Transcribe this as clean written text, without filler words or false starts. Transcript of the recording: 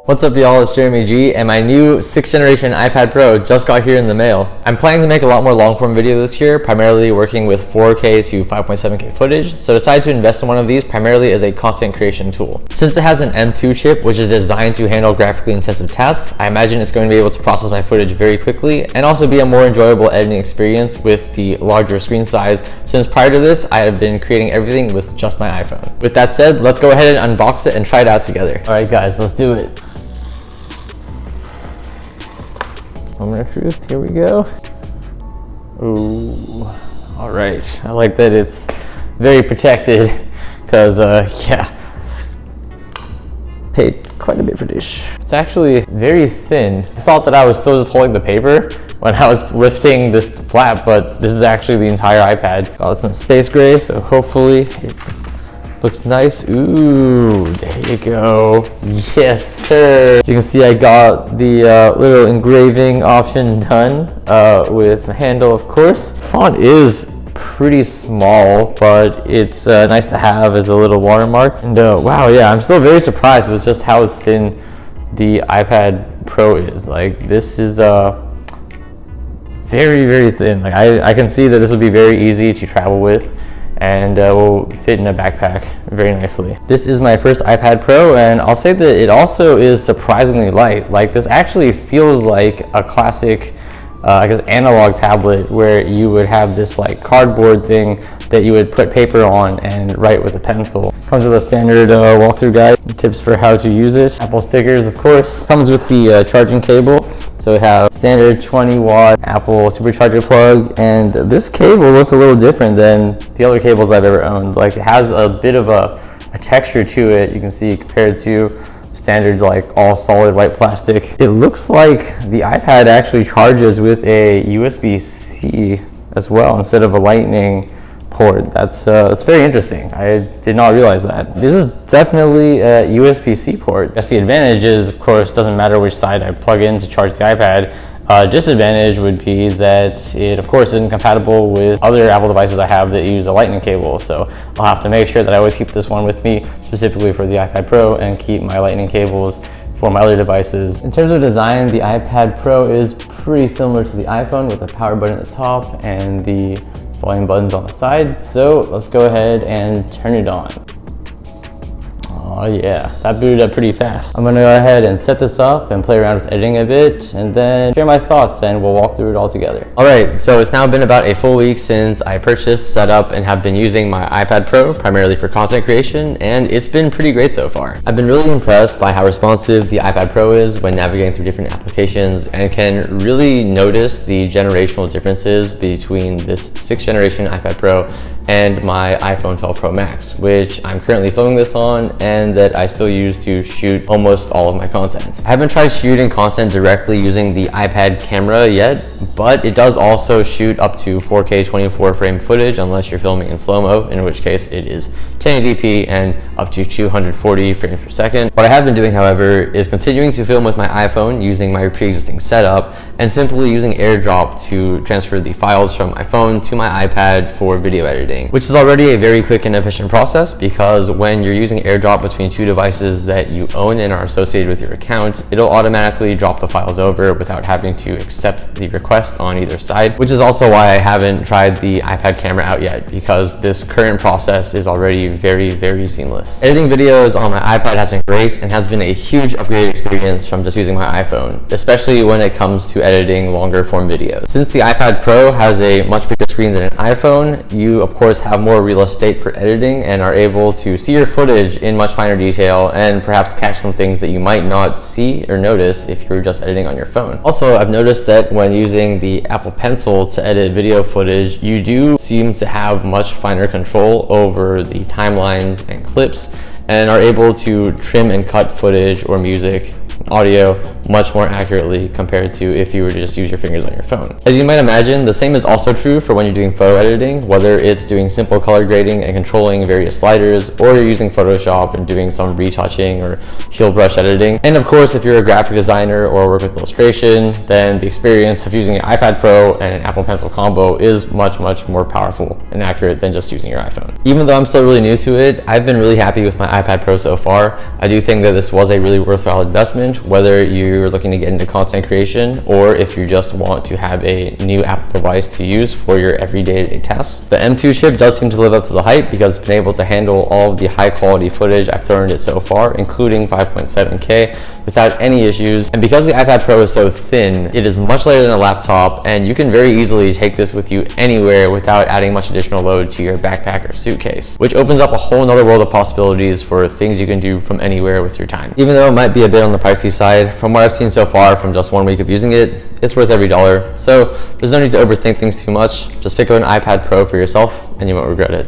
What's up y'all, it's Jeremy G, and my new 6th generation iPad Pro just got here in the mail. I'm planning to make a lot more long form video this year, primarily working with 4K to 5.7K footage, so decided to invest in one of these primarily as a content creation tool. Since it has an M2 chip, which is designed to handle graphically intensive tasks, I imagine it's going to be able to process my footage very quickly and also be a more enjoyable editing experience with the larger screen size, since prior to this, I have been creating everything with just my iPhone. With that said, let's go ahead and unbox it and try it out together. Alright guys, let's do it. Moment of truth, here we go. Ooh, all right. I like that it's very protected because, yeah, paid quite a bit for this. It's actually very thin. I thought that I was still just holding the paper when I was lifting this flap, but this is actually the entire iPad. Oh, it's in space gray, so hopefully it looks nice. Ooh, there you go. Yes, sir. As you can see, I got the little engraving option done with the handle, of course. Font is pretty small, but it's nice to have as a little watermark. And wow, yeah, I'm still very surprised with just how thin the iPad Pro is. Like, this is very, very thin. Like, I can see that this would be very easy to travel with, and will fit in a backpack very nicely. This is my first iPad Pro, and I'll say that it also is surprisingly light. Like, this actually feels like a classic, I guess, analog tablet where you would have this like cardboard thing that you would put paper on and write with a pencil. Comes with a standard walkthrough guide, tips for how to use it. Apple stickers, of course. Comes with the charging cable. So we have standard 20-watt Apple supercharger plug, and this cable looks a little different than the other cables I've ever owned. Like, it has a bit of a texture to it, you can see, compared to standard like all solid white plastic. It looks like the iPad actually charges with a USB-C as well instead of a Lightning port. That's very interesting. I did not realize that. This is definitely a USB-C port. That's the advantage is, of course, doesn't matter which side I plug in to charge the iPad. Disadvantage would be that it, of course, isn't compatible with other Apple devices I have that use a Lightning cable. So I'll have to make sure that I always keep this one with me specifically for the iPad Pro and keep my Lightning cables for my other devices. In terms of design, the iPad Pro is pretty similar to the iPhone with the power button at the top and the volume buttons on the side. So let's go ahead and turn it on. Oh yeah, that booted up pretty fast. I'm gonna go ahead and set this up and play around with editing a bit, and then share my thoughts, and we'll walk through it all together. All right, so it's now been about a full week since I purchased, set up, and have been using my iPad Pro primarily for content creation, and it's been pretty great so far. I've been really impressed by how responsive the iPad Pro is when navigating through different applications, and can really notice the generational differences between this 6th generation iPad Pro and my iPhone 12 Pro Max, which I'm currently filming this on and that I still use to shoot almost all of my content. I haven't tried shooting content directly using the iPad camera yet, but it does also shoot up to 4K 24 frame footage unless you're filming in slow-mo, in which case it is 1080p and up to 240 frames per second. What I have been doing, however, is continuing to film with my iPhone using my pre-existing setup and simply using AirDrop to transfer the files from my phone to my iPad for video editing, which is already a very quick and efficient process because when you're using AirDrop between two devices that you own and are associated with your account, it'll automatically drop the files over without having to accept the request on either side, which is also why I haven't tried the iPad camera out yet, because this current process is already very, very seamless. Editing videos on my iPad has been great and has been a huge upgrade experience from just using my iPhone, especially when it comes to editing longer form videos. Since the iPad Pro has a much bigger screen than an iPhone, you of course have more real estate for editing and are able to see your footage in much finer detail and perhaps catch some things that you might not see or notice if you're just editing on your phone. Also, I've noticed that when using the Apple Pencil to edit video footage, you do seem to have much finer control over the timelines and clips and are able to trim and cut footage or music, audio much more accurately compared to if you were to just use your fingers on your phone. As you might imagine, the same is also true for when you're doing photo editing, whether it's doing simple color grading and controlling various sliders, or you're using Photoshop and doing some retouching or heel brush editing. And of course, if you're a graphic designer or work with illustration, then the experience of using an iPad Pro and an Apple Pencil combo is much, much more powerful and accurate than just using your iPhone. Even though I'm still really new to it, I've been really happy with my iPad Pro so far. I do think that this was a really worthwhile investment mentioned, whether you're looking to get into content creation or if you just want to have a new Apple device to use for your everyday tasks. The M2 chip does seem to live up to the hype because it's been able to handle all of the high quality footage I've thrown it so far, including 5.7K, without any issues. And because the iPad Pro is so thin, it is much lighter than a laptop, and you can very easily take this with you anywhere without adding much additional load to your backpack or suitcase, which opens up a whole nother world of possibilities for things you can do from anywhere with your time. Even though it might be a bit on the pricey side, from what I've seen so far from just 1 week of using it, it's worth every dollar. So there's no need to overthink things too much. Just pick up an iPad Pro for yourself and you won't regret it.